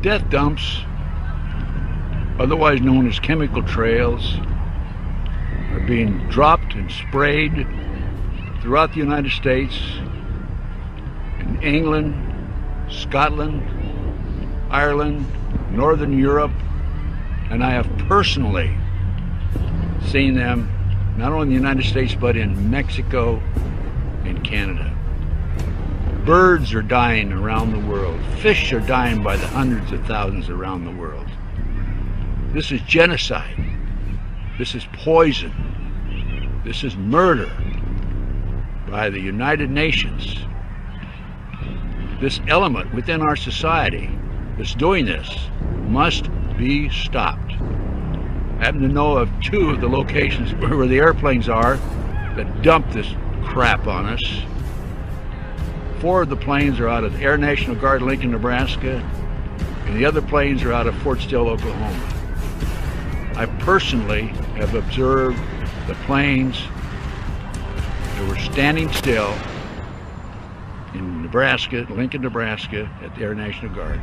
Death dumps, otherwise known as chemical trails, are being dropped and sprayed throughout the United States, in England, Scotland, Ireland, Northern Europe, and I have personally seen them not only in the United States but in Mexico and Canada. Birds are dying around the world. Fish are dying by the hundreds of thousands around the world. This is genocide. This is poison. This is murder by the United Nations. This element within our society that's doing this must be stopped. I happen to know of 2 of the locations where the airplanes are that dump this crap on us. 4 of the planes are out of Air National Guard, Lincoln, Nebraska, and the other planes are out of Fort Still, Oklahoma. I personally have observed the planes that were standing still in Nebraska, Lincoln, Nebraska, at the Air National Guard.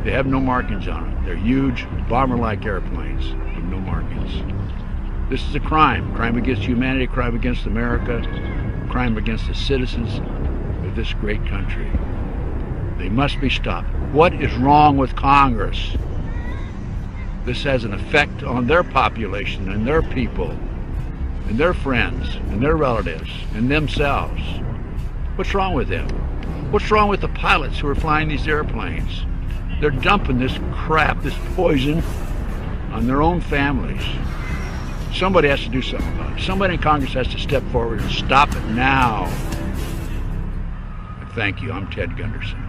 They have no markings on them. They're huge, bomber-like airplanes with no markings. This is a crime. Crime against humanity, crime against America, crime against the citizens of this great country. They must be stopped. What is wrong with Congress? This has an effect on their population and their people and their friends and their relatives and themselves. What's wrong with them? What's wrong with the pilots who are flying these airplanes? They're dumping this crap, this poison, on their own families. Somebody has to do something about it. Somebody in Congress has to step forward and stop it now. And thank you. I'm Ted Gunderson.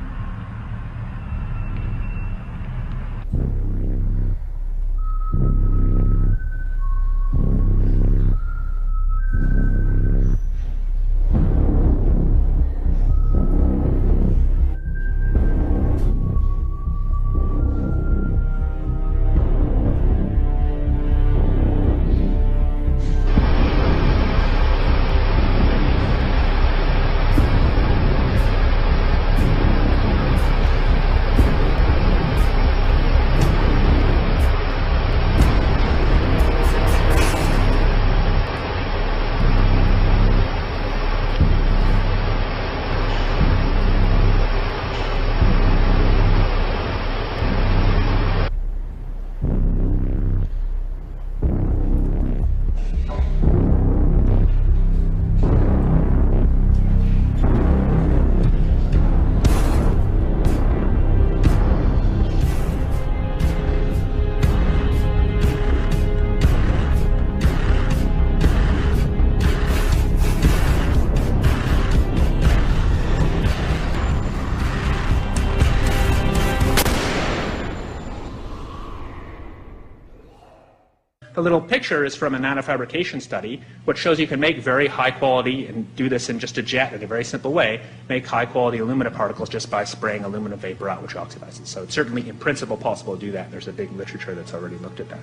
The little picture is from a nanofabrication study, which shows you can make very high quality, and do this in just a jet in a very simple way, make high quality alumina particles just by spraying aluminum vapor out, which oxidizes. So it's certainly in principle possible to do that. There's a big literature that's already looked at that.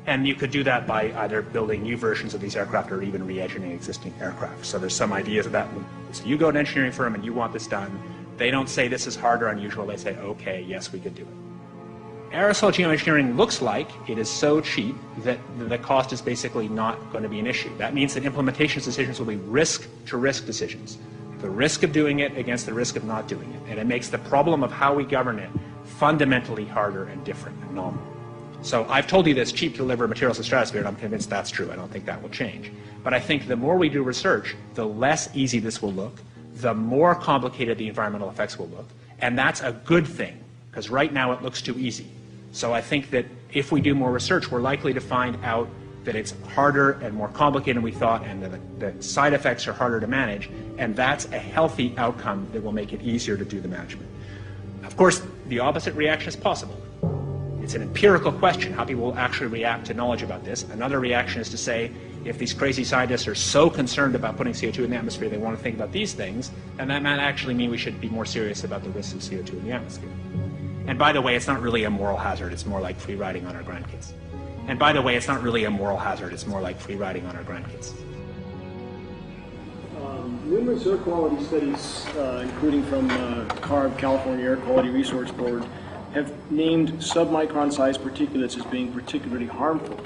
And you could do that by either building new versions of these aircraft or even re-engineering existing aircraft. So there's some ideas of that. So you go to an engineering firm and you want this done. They don't say this is hard or unusual. They say, okay, yes, we could do it. Aerosol geoengineering looks like it is so cheap that the cost is basically not going to be an issue. That means that implementation decisions will be risk-to-risk decisions. The risk of doing it against the risk of not doing it. And it makes the problem of how we govern it fundamentally harder and different and novel. So I've told you that it's cheap to deliver materials to the stratosphere, and I'm convinced that's true. I don't think that will change. But I think the more we do research, the less easy this will look, the more complicated the environmental effects will look. And that's a good thing, because right now it looks too easy. So I think that if we do more research, we're likely to find out that it's harder and more complicated than we thought, and that the side effects are harder to manage, and that's a healthy outcome that will make it easier to do the management. Of course, the opposite reaction is possible. It's an empirical question, how people will actually react to knowledge about this. Another reaction is to say, if these crazy scientists are so concerned about putting CO2 in the atmosphere, they want to think about these things, then that might actually mean we should be more serious about the risks of CO2 in the atmosphere. And by the way, it's not really a moral hazard, it's more like free riding on our grandkids. And by the way, it's not really a moral hazard, it's more like free riding on our grandkids. Numerous air quality studies, including from CARB, California Air Quality Resource Board, have named submicron-sized particulates as being particularly harmful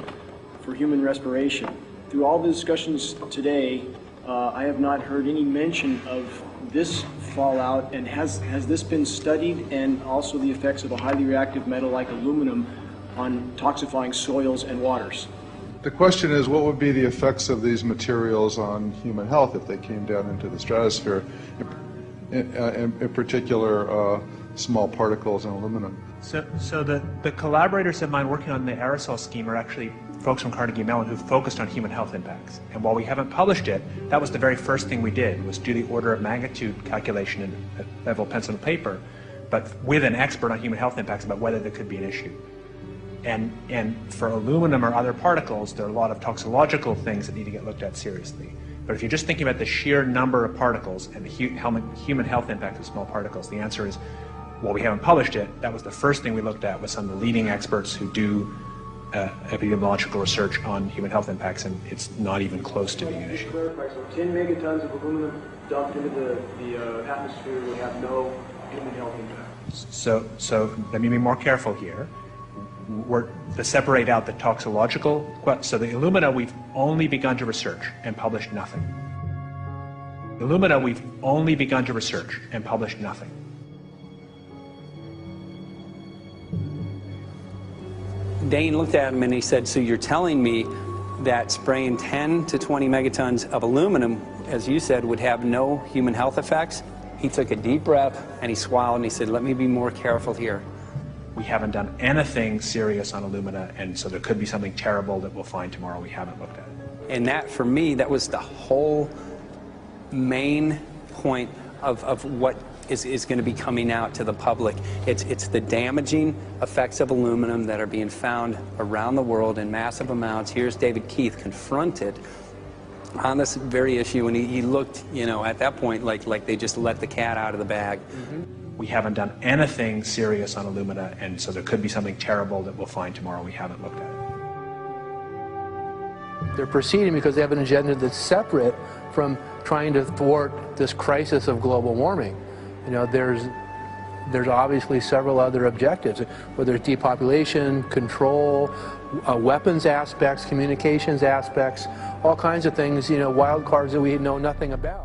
for human respiration. Through all the discussions today, I have not heard any mention of this fallout, and has this been studied, and also the effects of a highly reactive metal like aluminum on toxifying soils and waters? The question is, what would be the effects of these materials on human health if they came down into the stratosphere, in particular small particles and aluminum? So the collaborators of mine working on the aerosol scheme are actually folks from Carnegie Mellon who focused on human health impacts. And while we haven't published it, that was the very first thing we did, was do the order of magnitude calculation in level pencil and paper, but with an expert on human health impacts about whether there could be an issue. And for aluminum or other particles, there are a lot of toxicological things that need to get looked at seriously. But if you're just thinking about the sheer number of particles and the human health impact of small particles, the answer is, well, we haven't published it. That was the first thing we looked at with some of the leading experts who do epidemiological research on human health impacts, and it's not even close to being an issue. Clarify, so 10 megatons of aluminum dumped into the atmosphere will have no human health impact. So let me be more careful here. We're to separate out the toxicological. So the alumina, we've only begun to research and published nothing. Alumina, we've only begun to research and published nothing. Dane looked at him and he said, so you're telling me that spraying 10 to 20 megatons of aluminum, as you said, would have no human health effects? He took a deep breath and he swallowed and he said, let me be more careful here. We haven't done anything serious on alumina, and so there could be something terrible that we'll find tomorrow we haven't looked at. And that, for me, that was the whole main point of what is going to be coming out to the public. It's the damaging effects of aluminum that are being found around the world in massive amounts. Here's David Keith confronted on this very issue, and he looked, you know, at that point like they just let the cat out of the bag. We haven't done anything serious on alumina, and so there could be something terrible that we'll find tomorrow we haven't looked at. They're proceeding because they have an agenda that's separate from trying to thwart this crisis of global warming. You know, there's obviously several other objectives, whether it's depopulation, control, weapons aspects, communications aspects, all kinds of things, you know, wild cards that we know nothing about.